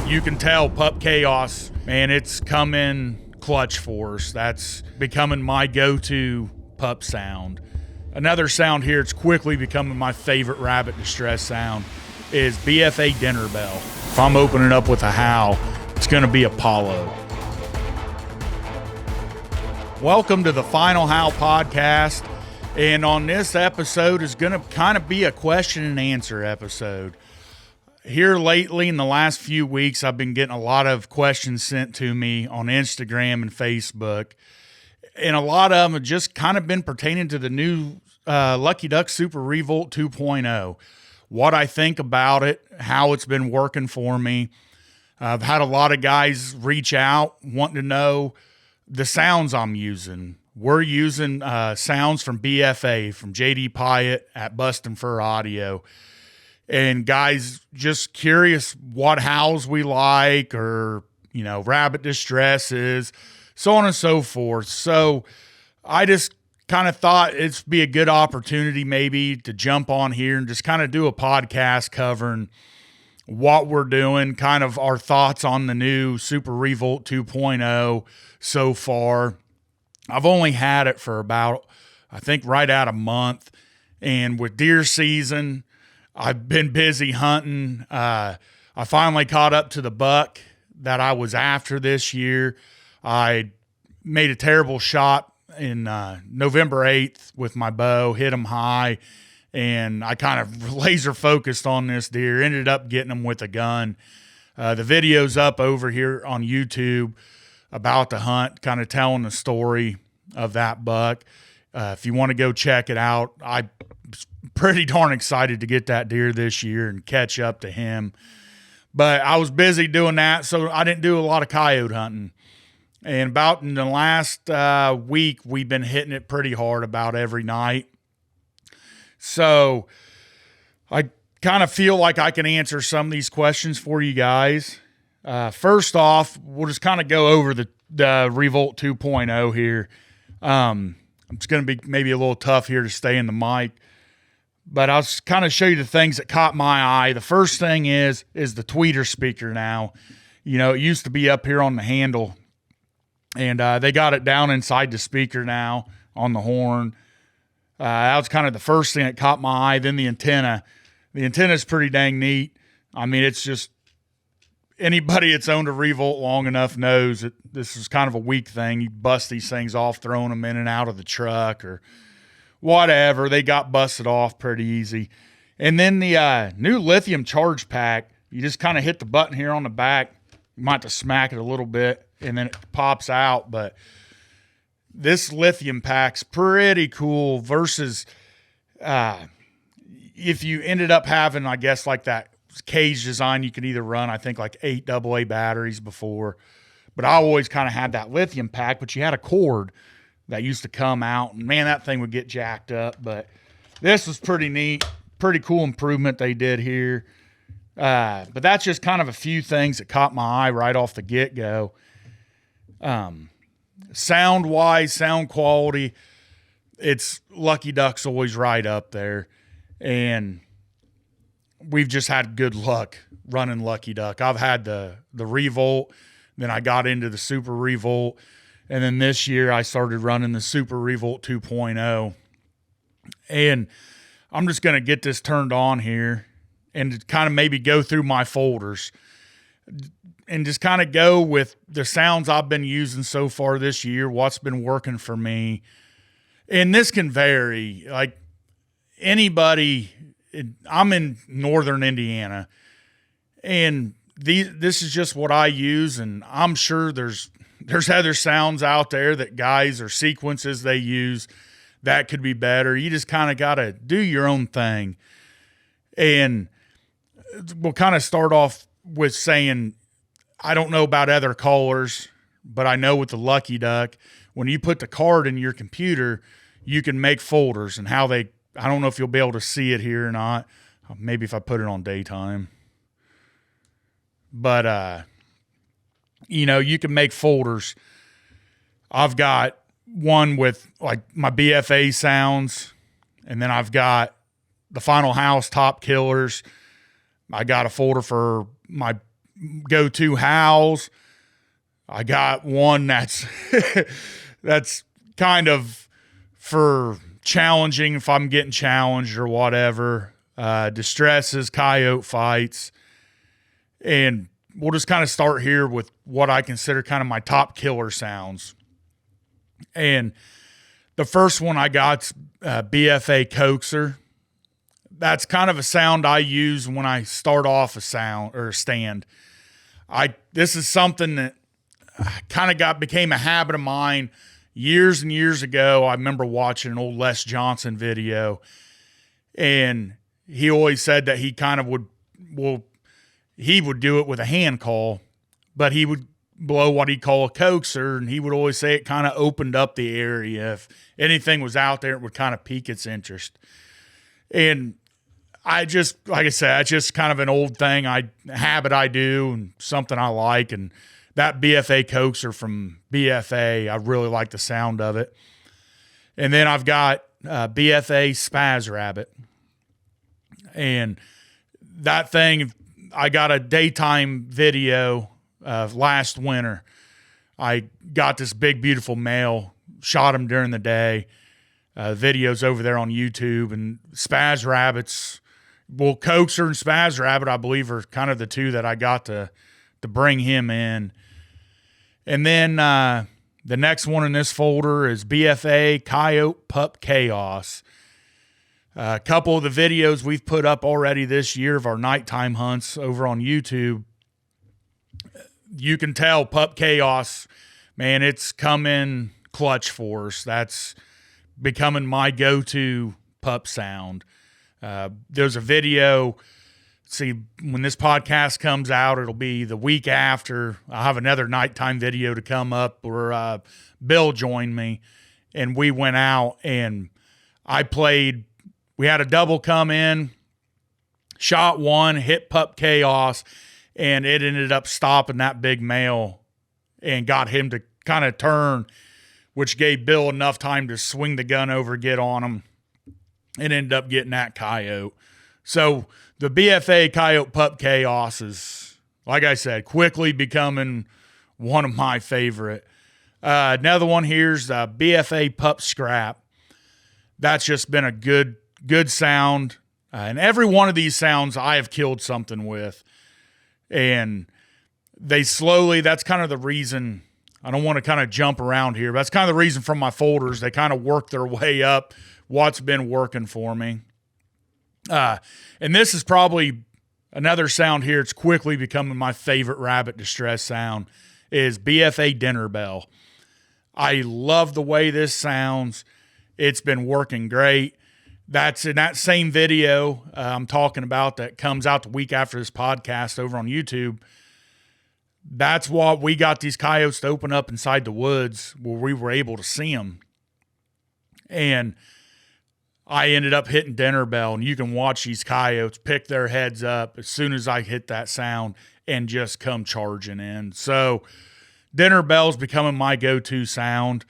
You can tell Pup Chaos, man, it's coming clutch for us. That's becoming my go-to pup sound. Another sound here, it's quickly becoming my favorite rabbit distress sound, is BFA dinner bell. If I'm opening up with a howl, it's gonna be Apollo. Welcome to the Final Howl podcast. And on this episode is gonna kind of be a question and answer episode. Here lately, in the last few weeks, I've been getting a lot of questions sent to me on Instagram and Facebook. And a lot of them have just kind of been pertaining to the new Lucky Duck Super Revolt 2.0. What I think about it, how it's been working for me. I've had a lot of guys reach out wanting to know the sounds I'm using. We're using sounds from BFA, from JD Pyatt at Bustin' Fur Audio. And guys just curious what howls we like, or, you know, rabbit distresses, so on and so forth. So I just kind of thought it'd be a good opportunity maybe to jump on here and just kind of do a podcast covering what we're doing, kind of our thoughts on the new Super Revolt 2.0 so far. I've only had it for about, I think, right at a month. And with deer season, I've been busy hunting. I finally caught up to the buck that I was after this year. I made a terrible shot in November 8th with my bow, hit him high, and I kind of laser focused on this deer, ended up getting him with a gun. The video's up over here on YouTube about the hunt, kind of telling the story of that buck. If you want to go check it out, I'm pretty darn excited to get that deer this year and catch up to him. But I was busy doing that, so I didn't do a lot of coyote hunting. And about in the last week, we've been hitting it pretty hard about every night. So I kind of feel like I can answer some of these questions for you guys. First off, we'll just kind of go over the Revolt 2.0 here. It's going to be maybe a little tough here to stay in the mic, but I'll kind of show you the things that caught my eye. The first thing is the tweeter speaker now. You know, it used to be up here on the handle, and they got it down inside the speaker now on the horn. That was kind of the first thing that caught my eye. Then the antenna. The antenna is pretty dang neat. I mean, it's just, anybody that's owned a Revolt long enough knows that this is kind of a weak thing. You bust these things off, throwing them in and out of the truck or whatever. They got busted off pretty easy. And then the new lithium charge pack, you just kind of hit the button here on the back. You might have to smack it a little bit, and then it pops out. But this lithium pack's pretty cool versus if you ended up having, I guess, like that cage design, you could either run, I think, like 8 AA batteries before. But I always kind of had that lithium pack, but you had a cord that used to come out, and man, that thing would get jacked up. But this was pretty neat, pretty cool improvement they did here. But that's just kind of a few things that caught my eye right off the get-go. Sound-wise, sound quality, it's Lucky Duck's always right up there. And we've just had good luck running Lucky Duck. I've had the Revolt, then I got into the Super Revolt, and then this year I started running the Super Revolt 2.0. And I'm just going to get this turned on here and kind of maybe go through my folders and just kind of go with the sounds I've been using so far this year, what's been working for me. And this can vary. Like anybody, I'm in northern Indiana, and this is just what I use, and I'm sure there's other sounds out there that guys or sequences they use that could be better. You just kind of got to do your own thing. And we'll kind of start off with saying, I don't know about other callers, but I know with the Lucky Duck, when you put the card in your computer, you can make folders, and how they, I don't know if you'll be able to see it here or not. Maybe if I put it on daytime. But, you know, you can make folders. I've got one with like my BFA sounds, and then I've got the Final House top killers. I got a folder for my go-to howls. I got one that's that's kind of for challenging if I'm getting challenged or whatever. Distresses, coyote fights. And we'll just kind of start here with what I consider kind of my top killer sounds. And the first one I got's BFA coaxer. That's kind of a sound I use when I start off a sound or a stand. This is something that kind of became a habit of mine years and years ago. I remember watching an old Les Johnson video, and he always said that he kind of would do it with a hand call, but he would blow what he'd call a coaxer, and he would always say it kind of opened up the area. If anything was out there, it would kind of pique its interest. And like I said, it's just kind of an old thing, habit I do, and something I like. And that BFA coaxer from BFA, I really like the sound of it. And then I've got BFA Spaz Rabbit. And that thing, I got a daytime video last winter. I got this big, beautiful male, shot him during the day. Videos over there on YouTube. And Spaz Rabbits, coaxer and Spaz Rabbit, I believe, are kind of the two that I got to bring him in. And then the next one in this folder is BFA Coyote Pup Chaos. A couple of the videos we've put up already this year of our nighttime hunts over on YouTube, you can tell Pup Chaos, man, it's come in clutch for us. That's becoming my go-to pup sound. There's a video. See, when this podcast comes out, it'll be the week after. I'll have another nighttime video to come up where Bill joined me, and we went out and we had a double come in, shot one, hit Pup Chaos, and it ended up stopping that big male and got him to kind of turn, which gave Bill enough time to swing the gun over, get on him, and ended up getting that coyote. So the BFA Coyote Pup Chaos is, like I said, quickly becoming one of my favorite. Another one here's BFA Pup Scrap. That's just been a good sound. And every one of these sounds I have killed something with. And that's kind of the reason, I don't want to kind of jump around here, but that's kind of the reason from my folders, they kind of work their way up what's been working for me. And this is probably another sound here. It's quickly becoming my favorite rabbit distress sound is BFA Dinner Bell. I love the way this sounds. It's been working great. That's in that same video I'm talking about that comes out the week after this podcast over on YouTube. That's what we got these coyotes to open up inside the woods where we were able to see them. And I ended up hitting Dinner Bell, and you can watch these coyotes pick their heads up as soon as I hit that sound and just come charging in. So Dinner Bell's becoming my go-to sound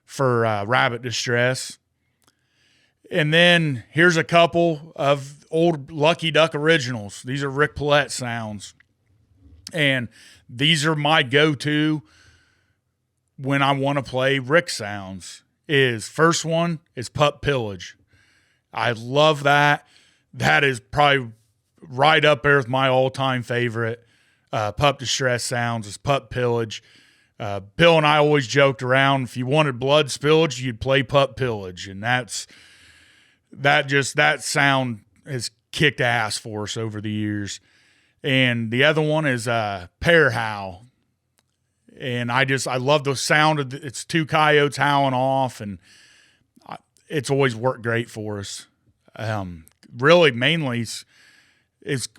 for rabbit distress. And then here's a couple of old Lucky Duck originals. These are Rick Paulette sounds. And these are my go-to when I want to play Rick sounds. First one is Pup Pillage. I love that. That is probably right up there with my all-time favorite pup distress sounds is Pup Pillage. Bill and I always joked around, if you wanted blood spillage, you'd play Pup Pillage. And that sound has kicked ass for us over the years. And the other one is Pear Howl. And I love the sound of it's two coyotes howling off, and it's always worked great for us. Really, mainly,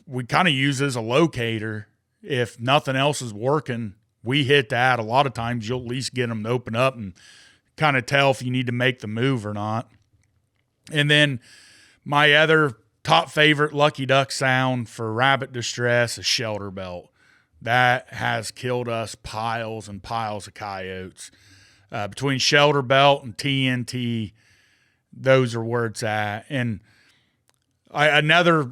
we kind of use it as a locator. If nothing else is working, we hit that. A lot of times, you'll at least get them to open up and kind of tell if you need to make the move or not. And then my other top favorite Lucky Duck sound for rabbit distress is Shelter Belt. That has killed us piles and piles of coyotes. Between Shelter Belt and TNT, those are where it's at. And another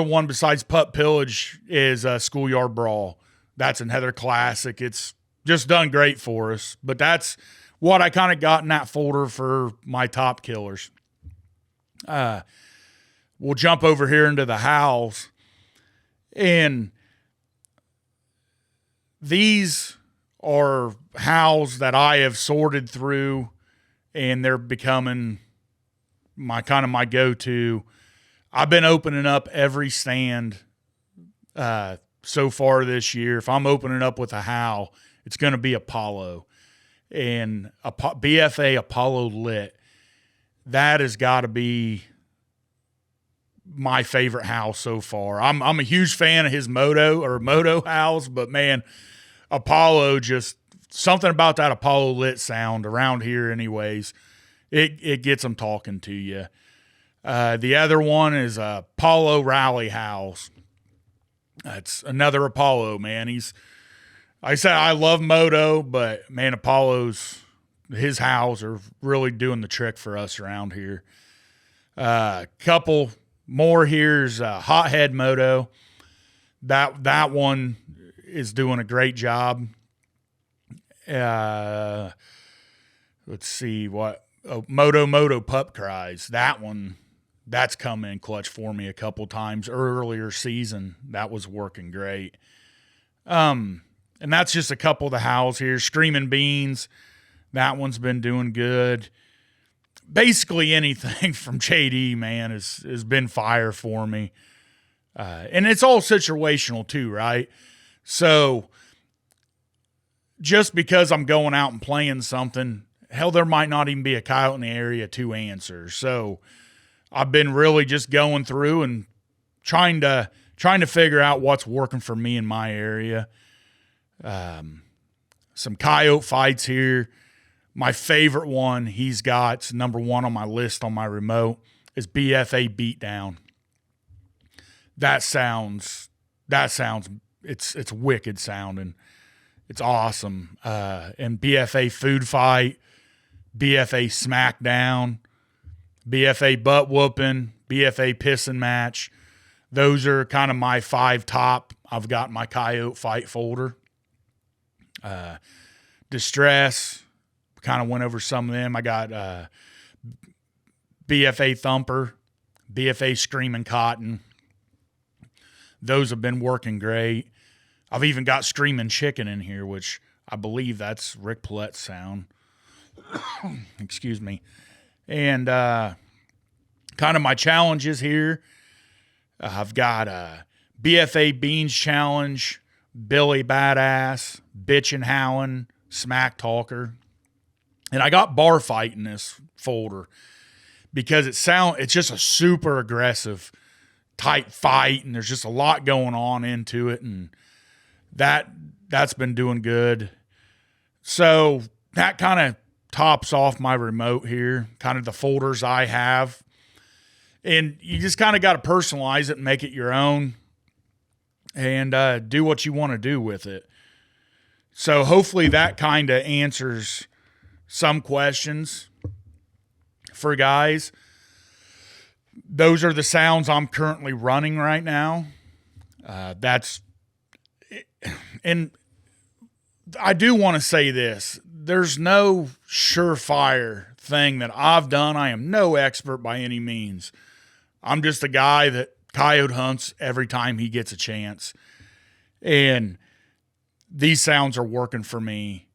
one besides Pup Pillage is Schoolyard Brawl. That's another classic. It's just done great for us. But that's what I kind of got in that folder for my top killers. We'll jump over here into the howls. And these are howls that I have sorted through, and they're becoming my go-to. I've been opening up every stand so far this year. If I'm opening up with a howl, it's going to be Apollo. And BFA Apollo Lit, that has got to be my favorite howl so far. I'm a huge fan of his moto howls, but man, Apollo, just something about that Apollo Lit sound around here anyways. It gets them talking to you. The other one is Apollo Rally Howls. That's another Apollo, man. I said I love moto, but man, his howls are really doing the trick for us around here. Couple more here's Hothead Moto. That one is doing a great job. Let's see Moto Pup Cries. That's come in clutch for me a couple times earlier season. That was working great. And that's just a couple of the howls here. Screaming Beans, that one's been doing good. Basically anything from JD, man, has been fire for me. And it's all situational too, right? So just because I'm going out and playing something, hell, there might not even be a coyote in the area to answer. So I've been really just going through and trying to figure out what's working for me in my area. Some coyote fights here. My favorite one he's got, it's number one on my list on my remote, is BFA Beatdown. That sounds it's wicked sounding. It's awesome. And BFA Food Fight, BFA Smackdown, BFA Butt Whooping, BFA Pissin' Match. Those are kind of my 5 top I've got in my coyote fight folder. Distress, kind of went over some of them. I got BFA Thumper, BFA Screaming Cotton. Those have been working great. I've even got Screaming Chicken in here, which I believe that's Rick Paulette's sound. Excuse me. And kind of my challenges here. I've got BFA Beans Challenge, Billy Badass, Bitchin' Howlin', Smack Talker. And I got Bar Fight in this folder because it's just a super aggressive type fight, and there's just a lot going on into it, and that's been doing good. So that kind of tops off my remote here, kind of the folders I have. And you just kind of got to personalize it and make it your own and do what you want to do with it. So hopefully that kind of answers some questions for guys. Those are the sounds I'm currently running right now. And I do want to say this. There's no surefire thing that I've done. I am no expert by any means. I'm just a guy that coyote hunts every time he gets a chance. And these sounds are working for me.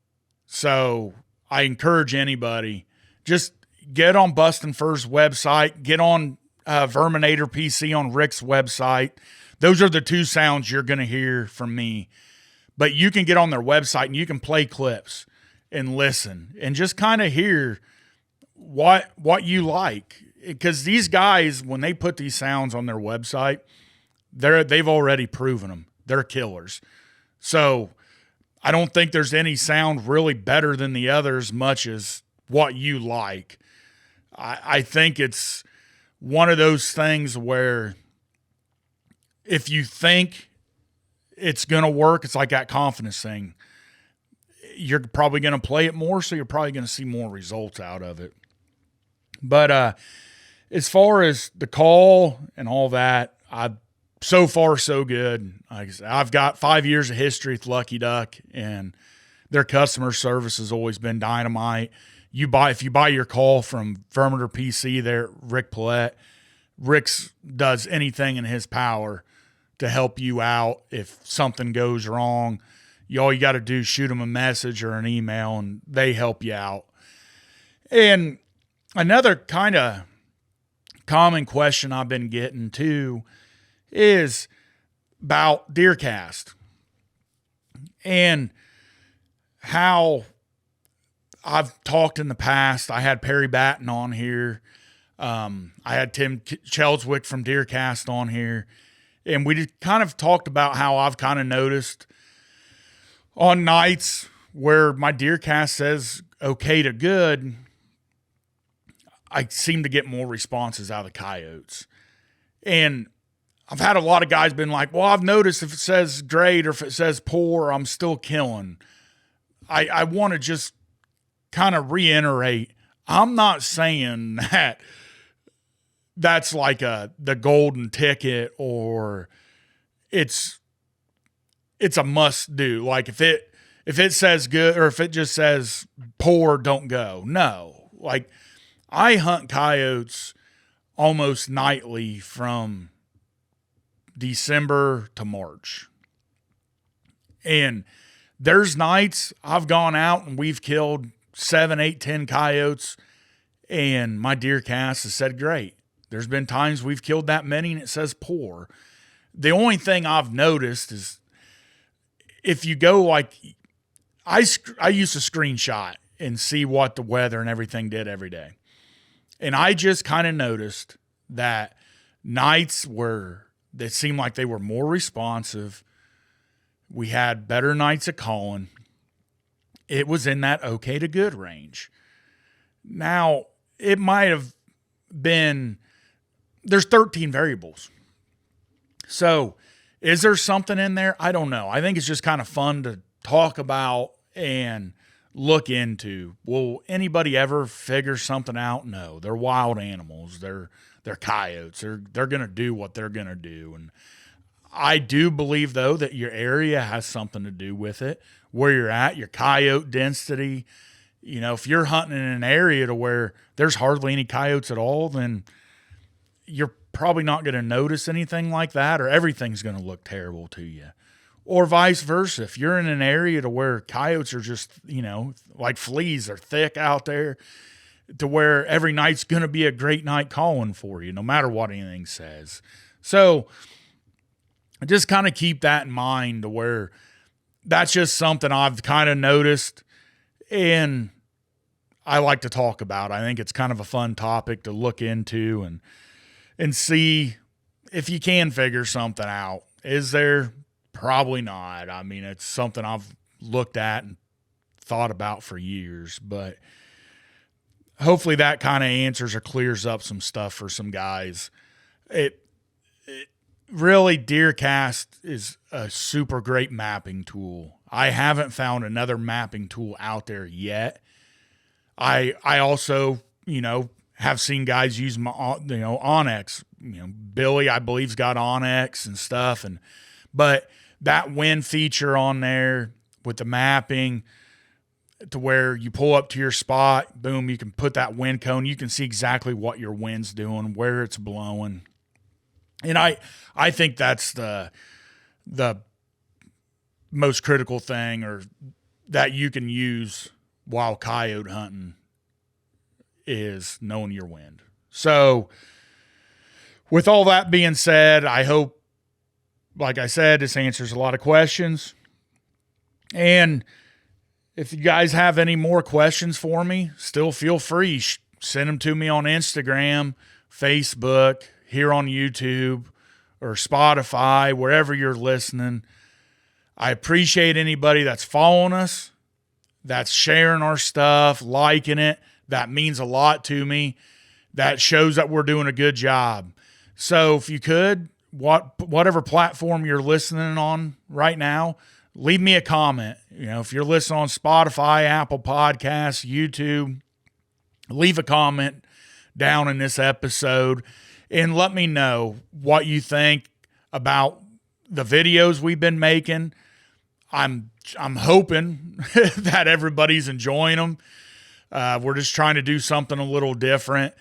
So I encourage anybody, just get on Bustin' Fur's website, get on Verminator PC on Rick's website. Those are the 2 sounds you're going to hear from me. But you can get on their website and you can play clips and listen and just kind of hear what you like. Because these guys, when they put these sounds on their website, they've already proven them. They're killers. So I don't think there's any sound really better than the others, much as what you like. I think it's one of those things where if you think it's going to work, it's like that confidence thing. You're probably going to play it more, so you're probably going to see more results out of it. But as far as the call and all that, so far, so good. Like I said, I've got 5 years of history with Lucky Duck, and their customer service has always been dynamite. If you buy your call from Vermeter PC there, Rick Paulette, Rick's does anything in his power to help you out if something goes wrong. All you got to do is shoot them a message or an email, and they help you out. And another kind of common question I've been getting too is about deer cast and how I've talked in the past. I had Perry Batten on here. I had Tim Chelswick from Deercast on here, and we just kind of talked about how I've kind of noticed on nights where my Deercast says okay to good, I seem to get more responses out of the coyotes. And I've had a lot of guys been like, well, I've noticed if it says great or if it says poor, I'm still killing. I want to just kind of reiterate, I'm not saying that that's like the golden ticket or it's a must do. Like if it says good or if it just says poor, don't go. No. Like I hunt coyotes almost nightly from December to March. And there's nights I've gone out and we've killed 7, 8, 10 coyotes, and my deer cast has said great. There's been times we've killed that many and it says poor. The only thing I've noticed is if you go like, I used to screenshot and see what the weather and everything did every day. And I just kind of noticed that nights that seemed like they were more responsive. We had better nights of calling. It was in that okay to good range. Now, it might have been, there's 13 variables. So, is there something in there? I don't know. I think it's just kind of fun to talk about and look into. Will anybody ever figure something out? No. They're wild animals. They're coyotes. They're going to do what they're going to do. And I do believe, though, that your area has something to do with it. Where you're at, your coyote density. You know, if you're hunting in an area to where there's hardly any coyotes at all, then you're probably not going to notice anything like that, or everything's going to look terrible to you. Or vice versa. If you're in an area to where coyotes are just, like fleas are thick out there, to where every night's going to be a great night calling for you, no matter what anything says. So just kind of keep that in mind, to where that's just something I've kind of noticed and I like to talk about. I think it's kind of a fun topic to look into and see if you can figure something out. Is there? Probably not. I mean, it's something I've looked at and thought about for years, but hopefully that kind of answers or clears up some stuff for some guys. It really, Deercast is a super great mapping tool. I haven't found another mapping tool out there yet. I also, have seen guys use my, Onyx. Billy, I believe's got Onyx and stuff, but that wind feature on there with the mapping, to where you pull up to your spot, boom, you can put that wind cone. You can see exactly what your wind's doing, where it's blowing. And I think that's the most critical thing, or that you can use while coyote hunting, is knowing your wind. So with all that being said, I hope, like I said, this answers a lot of questions. And if you guys have any more questions for me, still feel free. Send them to me on Instagram, Facebook, here on YouTube, or Spotify, wherever you're listening. I appreciate anybody that's following us, that's sharing our stuff, liking it. That means a lot to me. That shows that we're doing a good job. So if you could, whatever platform you're listening on right now, leave me a comment. If you're listening on Spotify, Apple Podcasts, YouTube, leave a comment down in this episode and let me know what you think about the videos we've been making. I'm hoping that everybody's enjoying them. We're just trying to do something a little different.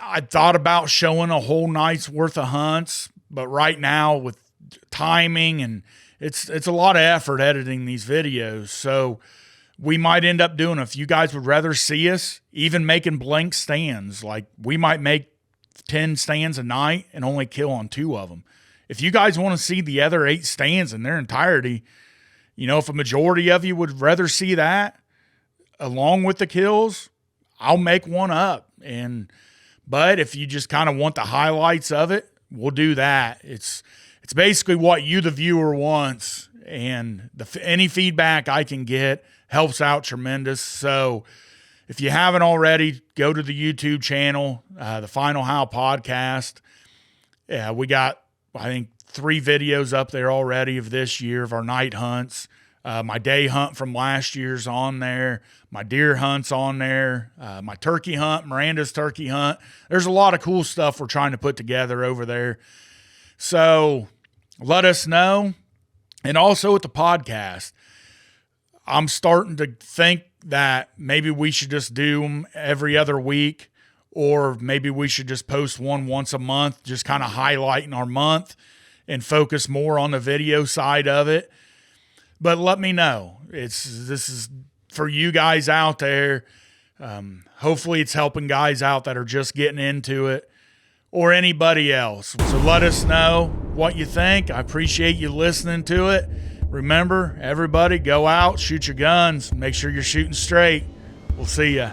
I thought about showing a whole night's worth of hunts, but right now with timing and it's a lot of effort editing these videos. So we might end up doing, if you guys would rather see us even making blank stands, like we might make 10 stands a night and only kill on 2 of them. If you guys want to see the other 8 stands in their entirety, if a majority of you would rather see that along with the kills, I'll make one up. But if you just kind of want the highlights of it, we'll do that. It's basically what you, the viewer, wants, and any feedback I can get helps out tremendous. So if you haven't already, go to the YouTube channel, the Final Howl Podcast. We got, I think, 3 videos up there already of this year of our night hunts. My day hunt from last year's on there. My deer hunt's on there. My turkey hunt, Miranda's turkey hunt. There's a lot of cool stuff we're trying to put together over there. So let us know. And also with the podcast, I'm starting to think that maybe we should just do them every other week, or maybe we should just post one once a month, just kind of highlighting our month and focus more on the video side of it. But let me know. This is for you guys out there. Hopefully it's helping guys out that are just getting into it, or anybody else. So let us know what you think. I appreciate you listening to it. Remember, everybody, go out, shoot your guns, make sure you're shooting straight. We'll see ya.